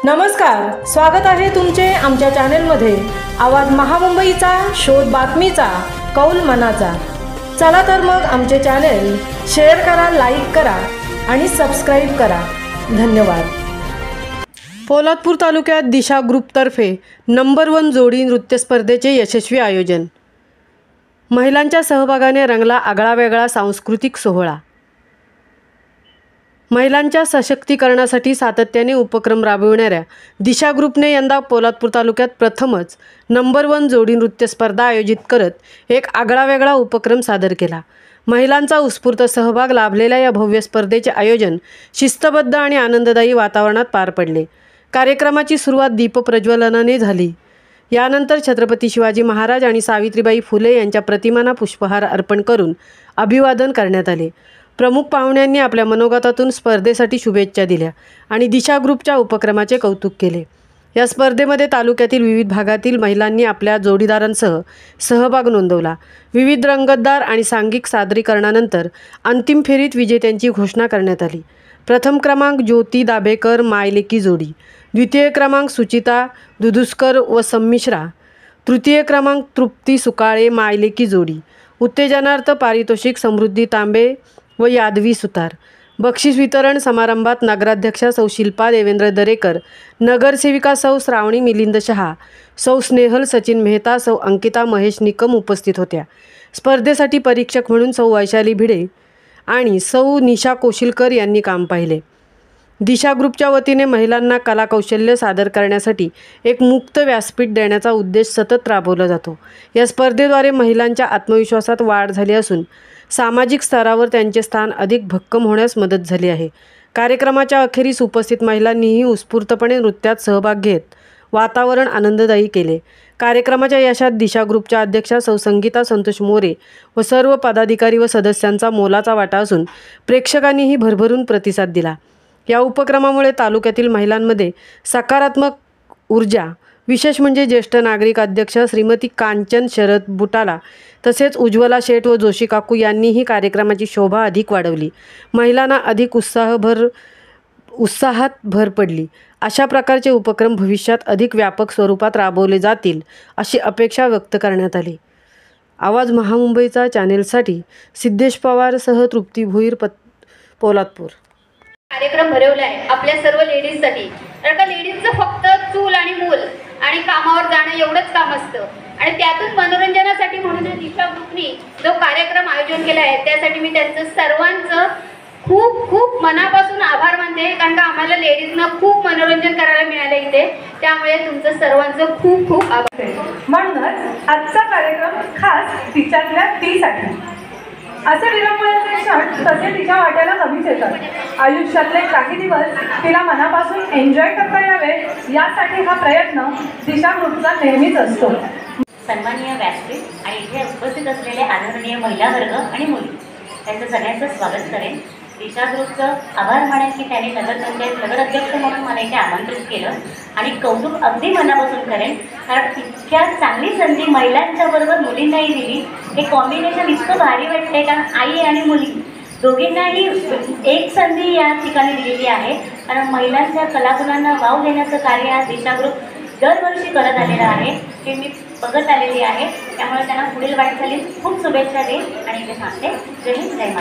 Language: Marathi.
नमस्कार, स्वागत आहे तुमचे आमच्या चॅनेलमध्ये। आवाज महामुंबईचा, शोध बातमीचा, कौल मनाचा। चला तर मग आमचे चॅनेल शेअर करा, लाईक करा आणि सबस्क्राइब करा। धन्यवाद। पोलादपूर तालुक्यात दिशा ग्रुपतर्फे नंबर 1 जोडी नृत्य स्पर्धेचे यशस्वी आयोजन। महिलांच्या सहभागाने रंगला आगळावेगळा सांस्कृतिक सोहळा। महिलांच्या सशक्तीकरणासाठी सातत्याने उपक्रम राबविणाऱ्या दिशा ग्रुपने यंदा पोलादपूर तालुक्यात प्रथमच नंबर 1 जोडी नृत्य स्पर्धा आयोजित करत एक आगळावेगळा उपक्रम सादर केला। महिलांचा उत्स्फूर्त सहभाग लाभलेल्या या भव्य स्पर्धेचे आयोजन शिस्तबद्ध आणि आनंददायी वातावरणात पार पडले। कार्यक्रमाची सुरुवात दीपप्रज्वलनाने झाली। यानंतर छत्रपती शिवाजी महाराज आणि सावित्रीबाई फुले यांच्या प्रतिमांना पुष्पहार अर्पण करून अभिवादन करण्यात आले। प्रमुख पाहुण्यांनी आपल्या मनोगतातून स्पर्धेसाठी शुभेच्छा दिल्या आणि दिशा ग्रुपच्या उपक्रमाचे कौतुक केले। या स्पर्धेमध्ये तालुक्यातील विविध भागातील महिलांनी आपल्या जोडीदारांसह सहभाग नोंदवला। विविध रंगतदार आणि सांघिक सादरीकरणानंतर अंतिम फेरीत विजेत्यांची घोषणा करण्यात आली। प्रथम क्रमांक ज्योती दाभेकर मायलेकी जोडी, द्वितीय क्रमांक सुचिता दुधुस्कर व संमिश्रा, तृतीय क्रमांक तृप्ती सुकाळे मायलेकी जोडी, उत्तेजनार्थ पारितोषिक समृद्धी तांबे व यादवी सुतार। बक्षीस वितरण समारंभात नगराध्यक्षा सौ शिल्पा देवेंद्र दरेकर, नगरसेविका सौ श्रावणी मिलिंद शहा, सौ स्नेहल सचिन मेहता, सौ अंकिता महेश निकम उपस्थित होत्या। स्पर्धेसाठी परीक्षक म्हणून सौ वैशाली भिडे आणि सौ निशा कोशिलकर यांनी काम पाहिले। दिशा ग्रुपच्या वतीने महिलांना कलाकौशल्य सादर करण्यासाठी एक मुक्त व्यासपीठ देण्याचा उद्देश सतत राबवला जातो। या स्पर्धेद्वारे महिलांच्या आत्मविश्वासात वाढ झाली असून सामाजिक स्तरावर त्यांचे स्थान अधिक भक्कम होण्यास मदत झाली आहे। कार्यक्रमाच्या अखेरीस उपस्थित महिलांनीही उत्स्फूर्तपणे नृत्यात सहभाग घेत वातावरण आनंददायी केले। कार्यक्रमाच्या यशात दिशा ग्रुपच्या अध्यक्षा सौ संगीता संतोष मोरे व सर्व पदाधिकारी व सदस्यांचा मोलाचा वाटा असून प्रेक्षकांनीही भरभरून प्रतिसाद दिला। या उपक्रमामुळे तालुक्यातील महिलांमध्ये सकारात्मक ऊर्जा, विशेष म्हणजे ज्येष्ठ नागरिक अध्यक्षा श्रीमती कांचन शरद बुटाला तसेच उज्ज्वला शेठ व जोशी काकू यांनीही कार्यक्रमाची शोभा अधिक वाढवली। महिलांना अधिक उत्साहात भर पडली। अशा प्रकारचे उपक्रम भविष्यात अधिक व्यापक स्वरूपात राबवले जातील अशी अपेक्षा व्यक्त करण्यात आली। आवाज महामुंबईचा चॅनेलसाठी सिद्धेश पवार सह तृप्ती भुईर, पोलादपूर। कार्यक्रम भरवला आहे आपल्या सर्व लेडीजसाठी। कारण का लेडीजचं फक्त चूल आणि मूल आणि कामावर जाणं एवढंच काम असतं आणि त्यातून मनोरंजनासाठी म्हणून दिशा ग्रुपनी जो कार्यक्रम आयोजन केला आहे त्यासाठी मी त्यांचं सर्वांचं खूप खूप मनापासून आभार मानते। कारण का आम्हाला लेडीजना खूप मनोरंजन करायला मिळालं इथे, त्यामुळे तुमचं सर्वांचं खूप खूप आभार। म्हणूनच आजचा कार्यक्रम खास तिच्यातल्या तीसाठी। असे विरंगुळ्याचे क्षण तसे तिच्या वाट्याला कमीच येतात। आयुष्यातले काही दिवस तिला मनापासून एन्जॉय करता यावे यासाठी हा प्रयत्न दिशा ग्रुपचा नेहमीच असतो। सन्माननीय व्यासपीठ आणि इथे उपस्थित असलेले आदरणीय महिला वर्ग आणि मुली त्यांचं सगळ्यांचं स्वागत करेन। दिशा ग्रुपचं आभार मानेन की त्यांनी नगराध्यक्ष म्हणून मला इथे आमंत्रित केलं आणि कौतुक अगदी मनापासून करेन। कारण इतक्या चांगली संधी महिलांच्या बरोबर मुलींनाही दिली, हे कॉम्बिनेशन इतकं भारी वाटते। कारण आई आणि मुली दोघींनाही एक संधी या ठिकाणी दिलेली आहे। कारण महिलांच्या कलागुणांना वाव देण्याचं कार्य हा दिशा ग्रुप दरवर्षी करत आलेला आहे, हे मी बघत आलेली आहे। त्यामुळे त्यांना पुढील वाटचालीस खूप शुभेच्छा देईन आणि इथे सांगते जय हिंद जय महाराष्ट्र।